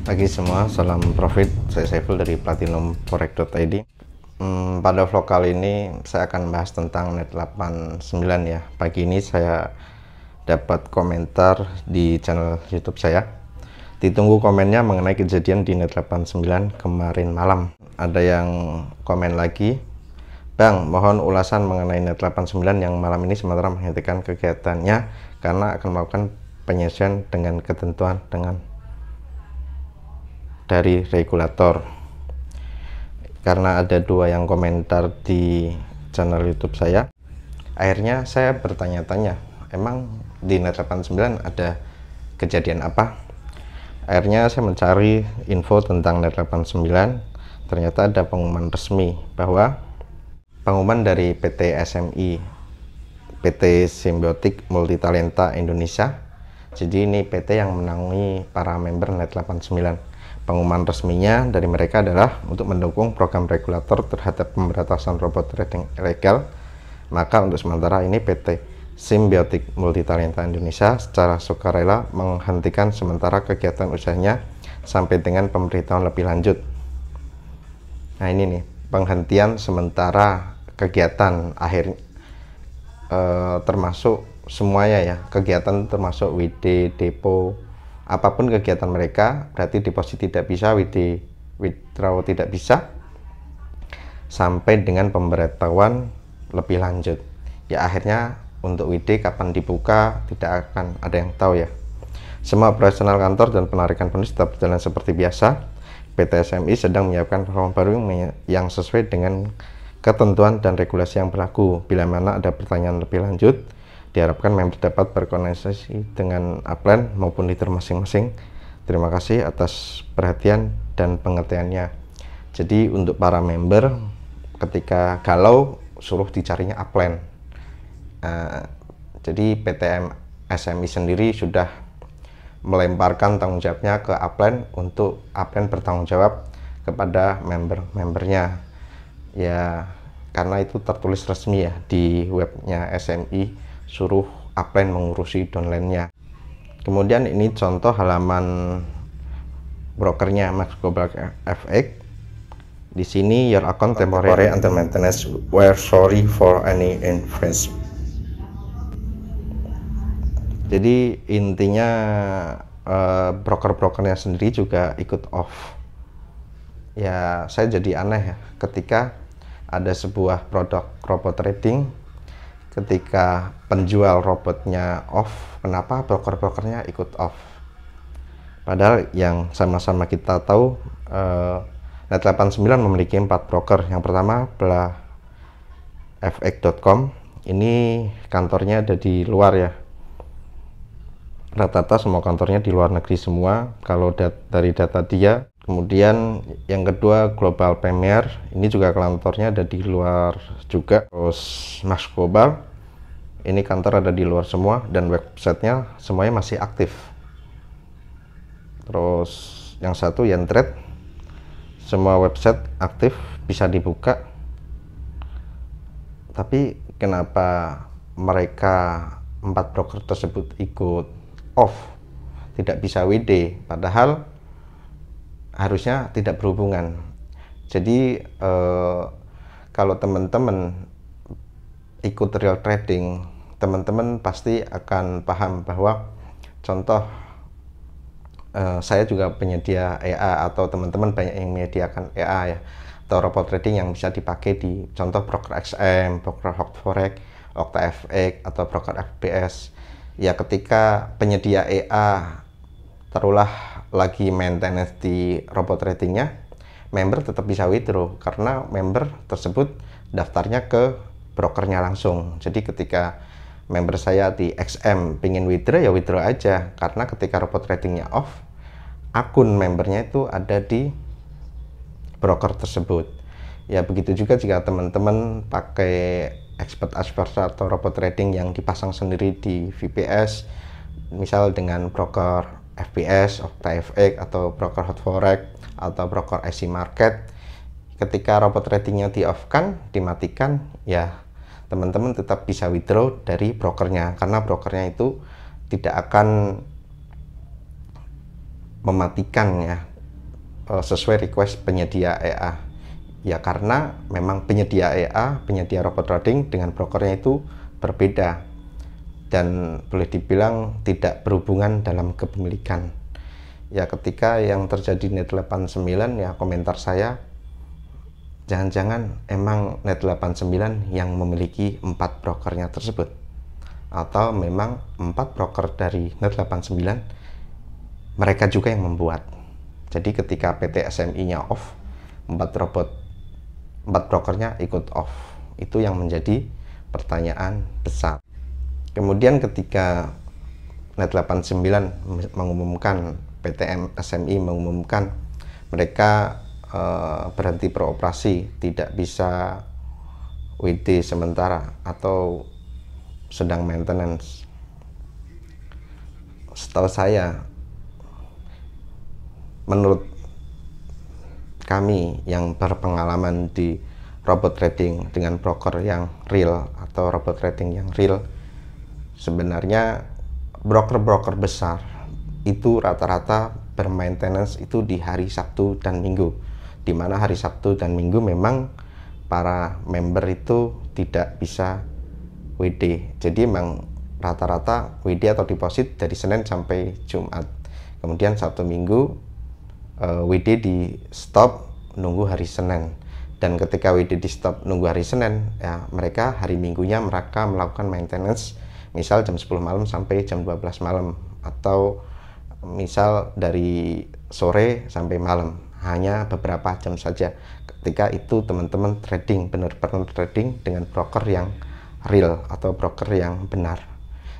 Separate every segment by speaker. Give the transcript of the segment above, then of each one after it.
Speaker 1: Pagi semua, salam profit. Saya Saiful dari platinumforex.id. Pada vlog kali ini saya akan bahas tentang net 89 ya. Pagi ini saya dapat komentar di channel YouTube saya. Ditunggu komennya mengenai kejadian di net 89 kemarin malam. Ada yang komen lagi, Bang, mohon ulasan mengenai net 89 yang malam ini sementara menghentikan kegiatannya karena akan melakukan penyesuaian dengan ketentuan dari regulator. Karena ada dua yang komentar di channel YouTube saya, akhirnya saya bertanya-tanya, emang di net 89 ada kejadian apa? Akhirnya saya mencari info tentang net 89. Ternyata ada pengumuman resmi bahwa pengumuman dari PT SMI, PT Symbiotic Multitalenta Indonesia. Jadi ini PT yang menangani para member net 89. Pengumuman resminya dari mereka adalah untuk mendukung program regulator terhadap pemberantasan robot trading ilegal. Maka untuk sementara ini PT Symbiotic Multitalenta Indonesia secara sukarela menghentikan sementara kegiatan usahanya sampai dengan pemberitahuan lebih lanjut. Nah ini nih, penghentian sementara kegiatan akhir termasuk semuanya ya, kegiatan termasuk WD, depo, apapun kegiatan mereka, berarti deposit tidak bisa, withdraw tidak bisa, sampai dengan pemberitahuan lebih lanjut. Ya akhirnya untuk WD kapan dibuka tidak akan ada yang tahu ya. Semua operasional kantor dan penarikan bonus tetap berjalan seperti biasa. PT SMI sedang menyiapkan program baru yang sesuai dengan ketentuan dan regulasi yang berlaku. Bila mana ada pertanyaan lebih lanjut, diharapkan member dapat berkoordinasi dengan upline maupun leader masing-masing. Terima kasih atas perhatian dan pengertiannya. Jadi untuk para member, ketika galau suruh dicarinya upline. Jadi PT SMI sendiri sudah melemparkan tanggung jawabnya ke upline untuk upline bertanggung jawab kepada membernya. Ya karena itu tertulis resmi ya di webnya SMI, suruh upline mengurusi downline-nya. Kemudian ini contoh halaman brokernya Max Global FX. Di sini your account temporary under maintenance, we're sorry for any investment. Jadi intinya broker-brokernya sendiri juga ikut off. Ya saya jadi aneh ya ketika ada sebuah produk robot trading, ketika penjual robotnya off, kenapa broker-brokernya ikut off? Padahal yang sama-sama kita tahu, net 89 memiliki 4 broker. Yang pertama adalah fx.com. Ini kantornya ada di luar ya, rata-rata semua kantornya di luar negeri semua kalau dari data dia. Kemudian yang kedua Global Premier, ini juga kantornya ada di luar juga. Terus Max Global, ini kantor ada di luar semua dan websitenya semuanya masih aktif. Terus yang satu Yantrade, semua website aktif bisa dibuka. Tapi kenapa mereka 4 broker tersebut ikut off, tidak bisa WD, padahal harusnya tidak berhubungan. Jadi kalau teman-teman ikut real trading, teman-teman pasti akan paham bahwa contoh saya juga penyedia EA, atau teman-teman banyak yang menyediakan EA ya, atau robot trading yang bisa dipakai di contoh broker XM, broker Hot4Rex, OctaFX, atau broker FBS. Ya ketika penyedia EA terulah lagi maintenance di robot tradingnya, member tetap bisa withdraw karena member tersebut daftarnya ke brokernya langsung. Jadi ketika member saya di XM pingin withdraw, ya withdraw aja, karena ketika robot tradingnya off, akun membernya itu ada di broker tersebut. Ya begitu juga jika teman-teman pakai expert atau robot trading yang dipasang sendiri di VPS, misal dengan broker FBS, OctaFX, atau broker Hot4Rex, atau broker IC Market. Ketika robot tradingnya di off kan, dimatikan, ya teman-teman tetap bisa withdraw dari brokernya, karena brokernya itu tidak akan mematikan ya sesuai request penyedia EA. Ya karena memang penyedia EA, penyedia robot trading dengan brokernya itu berbeda dan boleh dibilang tidak berhubungan dalam kepemilikan. Ya ketika yang terjadi Net89, ya komentar saya, jangan-jangan emang Net89 yang memiliki 4 brokernya tersebut, atau memang 4 broker dari Net89 mereka juga yang membuat. Jadi ketika PT SMI-nya off, 4 brokernya ikut off. Itu yang menjadi pertanyaan besar. Kemudian ketika Net89 mengumumkan, PT SMI mengumumkan mereka berhenti beroperasi, tidak bisa WD sementara atau sedang maintenance. Setahu saya, menurut kami yang berpengalaman di robot trading dengan broker yang real atau robot trading yang real, sebenarnya broker-broker besar itu rata-rata bermaintenance itu di hari Sabtu dan Minggu, di mana hari Sabtu dan Minggu memang para member itu tidak bisa WD. Jadi memang rata-rata WD atau deposit dari Senin sampai Jumat. Kemudian Sabtu Minggu WD di stop nunggu hari Senin. Dan ketika WD di stop nunggu hari Senin, ya mereka hari Minggunya mereka melakukan maintenance, misal jam 10 malam sampai jam 12 malam, atau misal dari sore sampai malam, hanya beberapa jam saja. Ketika itu teman-teman trading, benar-benar trading dengan broker yang real atau broker yang benar.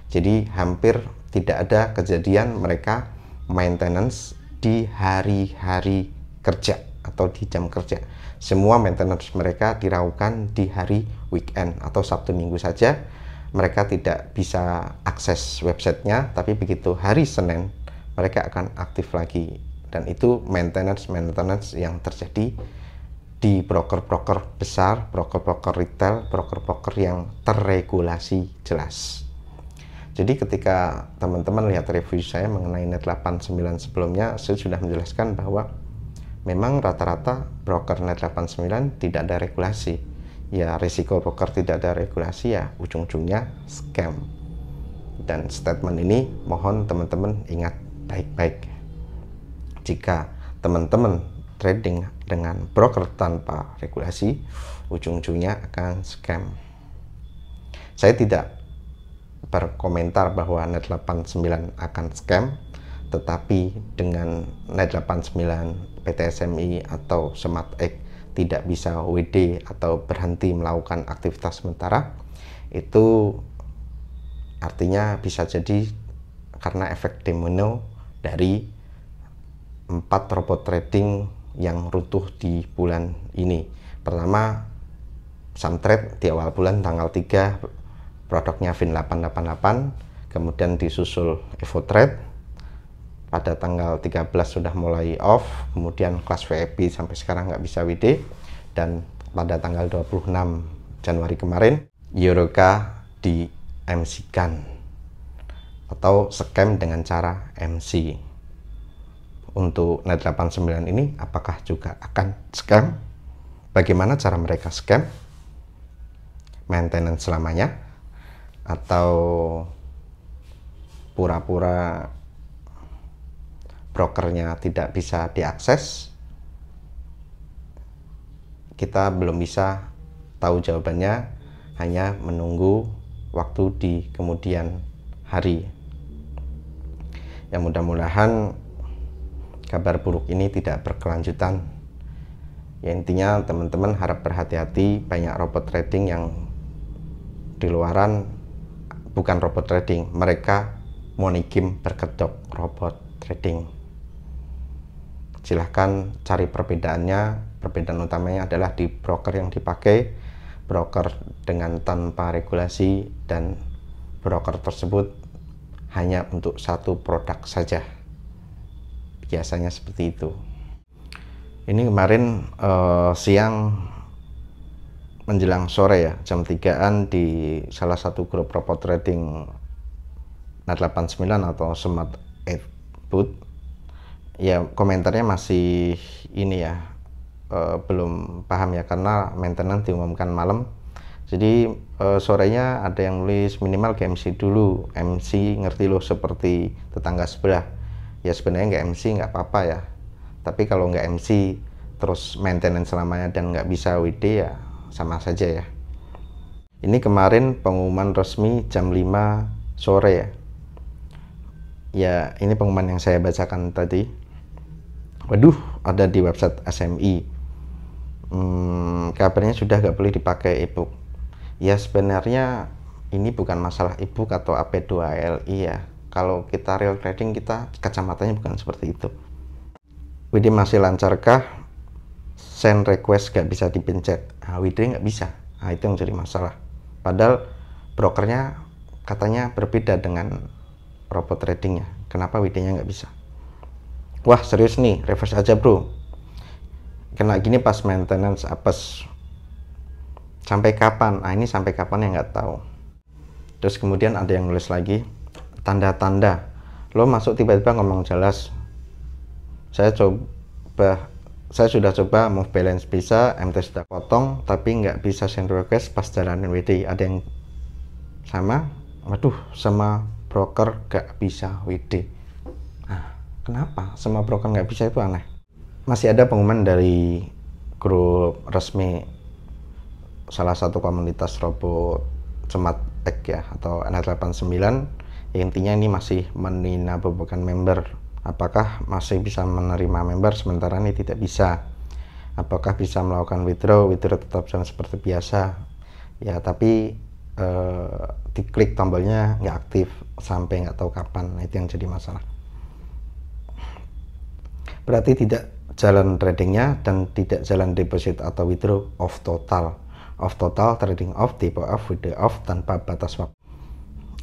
Speaker 1: Jadi hampir tidak ada kejadian mereka maintenance di hari-hari kerja atau di jam kerja. Semua maintenance mereka dilakukan di hari weekend atau Sabtu Minggu saja. Mereka tidak bisa akses websitenya, tapi begitu hari Senin mereka akan aktif lagi. Dan itu maintenance yang terjadi di broker-broker besar, broker-broker retail, broker-broker yang terregulasi jelas. Jadi ketika teman-teman lihat review saya mengenai Net89 sebelumnya, saya sudah menjelaskan bahwa memang rata-rata broker Net89 tidak ada regulasi. Ya risiko broker tidak ada regulasi, ya ujung-ujungnya scam. Dan statement ini mohon teman-teman ingat baik-baik. Jika teman-teman trading dengan broker tanpa regulasi, ujung-ujungnya akan scam. Saya tidak berkomentar bahwa Net89 akan scam, tetapi dengan Net89 PT SMI atau SmartX tidak bisa WD atau berhenti melakukan aktivitas sementara, itu artinya bisa jadi karena efek domino dari 4 robot trading yang runtuh di bulan ini. Pertama, Samtrade di awal bulan tanggal 3 produknya Fin888, kemudian disusul EvoTrade pada tanggal 13 sudah mulai off, kemudian kelas VIP sampai sekarang nggak bisa WD, dan pada tanggal 26 Januari kemarin Euroka di MC-kan atau scam dengan cara MC. Untuk Net89 ini apakah juga akan scam? Bagaimana cara mereka scam? Maintenance selamanya, atau pura-pura brokernya tidak bisa diakses? Kita belum bisa tahu jawabannya, hanya menunggu waktu di kemudian hari. Ya mudah-mudahan kabar buruk ini tidak berkelanjutan. Ya intinya teman-teman harap berhati-hati, banyak robot trading yang di luaran bukan robot trading, mereka money game berkedok robot trading. Silahkan cari perbedaannya. Perbedaan utamanya adalah di broker yang dipakai, broker dengan tanpa regulasi, dan broker tersebut hanya untuk satu produk saja. Biasanya seperti itu. Ini kemarin siang menjelang sore ya, jam 3-an di salah satu grup robot trading Net89 atau SmartX Booth, ya komentarnya masih ini ya, belum paham ya, karena maintenance diumumkan malam. Jadi sorenya ada yang nulis minimal ke MC dulu, MC ngerti loh seperti tetangga sebelah. Ya sebenarnya nggak MC nggak apa-apa ya, tapi kalau nggak MC terus maintenance selamanya dan nggak bisa WD ya sama saja ya. Ini kemarin pengumuman resmi jam 5 sore ya. Ya ini pengumuman yang saya bacakan tadi. Waduh, ada di website SMI. Kabarnya sudah nggak boleh dipakai e-book. Ya sebenarnya ini bukan masalah e-book atau AP2ALI ya. Kalau kita real trading, kita kacamatanya bukan seperti itu. WD masih lancarkah? Send request nggak bisa dipencet. Nah, WD nggak bisa. Nah, itu yang jadi masalah. Padahal brokernya katanya berbeda dengan robot tradingnya. Kenapa WD-nya nggak bisa? Wah serius nih, reverse aja bro. Kena gini pas maintenance apes. Sampai kapan? Nah ini sampai kapan ya nggak tahu. Terus kemudian ada yang nulis lagi, tanda-tanda. Lo masuk tiba-tiba ngomong jelas. Saya sudah coba move balance bisa, MT sudah potong, tapi nggak bisa send request pas jalanin WD. Ada yang sama, waduh, sama broker nggak bisa WD. Nah, kenapa semua broker nggak bisa? Itu aneh. Masih ada pengumuman dari grup resmi salah satu komunitas robot Cemat Tech ya, atau NR89. Intinya ini masih meninabobokan member. Apakah masih bisa menerima member, sementara ini tidak bisa. Apakah bisa melakukan withdraw tetap jalan seperti biasa ya, tapi diklik tombolnya nggak aktif sampai nggak tahu kapan. Nah, itu yang jadi masalah. Berarti tidak jalan tradingnya dan tidak jalan deposit atau withdraw, off total. Off total, trading off, depo off, withdraw off tanpa batas waktu.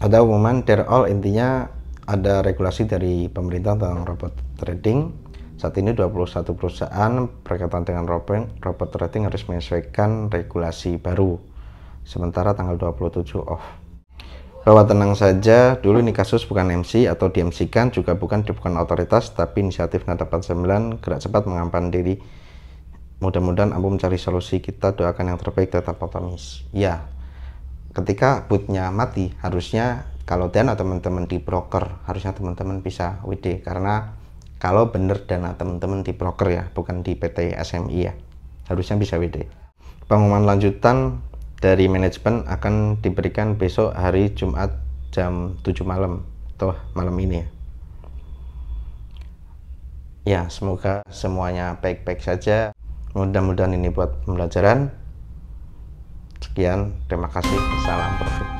Speaker 1: Ada umuman there all, intinya ada regulasi dari pemerintah tentang robot trading. Saat ini 21 perusahaan berkaitan dengan robot trading harus menyesuaikan regulasi baru. Sementara tanggal 27 off. Bahwa tenang saja, dulu ini kasus bukan MC atau di-MC-kan, juga bukan otoritas, tapi inisiatif Nada 49 gerak cepat mengampan diri. Mudah-mudahan ampuh mencari solusi, kita doakan yang terbaik, tetap optimis. Ya, ketika bootnya mati, harusnya kalau dana teman-teman di broker, harusnya teman-teman bisa WD, karena kalau bener dana teman-teman di broker ya, bukan di PT SMI ya, harusnya bisa WD. Pengumuman lanjutan dari manajemen akan diberikan besok hari Jumat jam 7 malam atau malam ini ya. Ya, semoga semuanya baik-baik saja. Mudah-mudahan ini buat pembelajaran. Sekian, terima kasih, salam profit.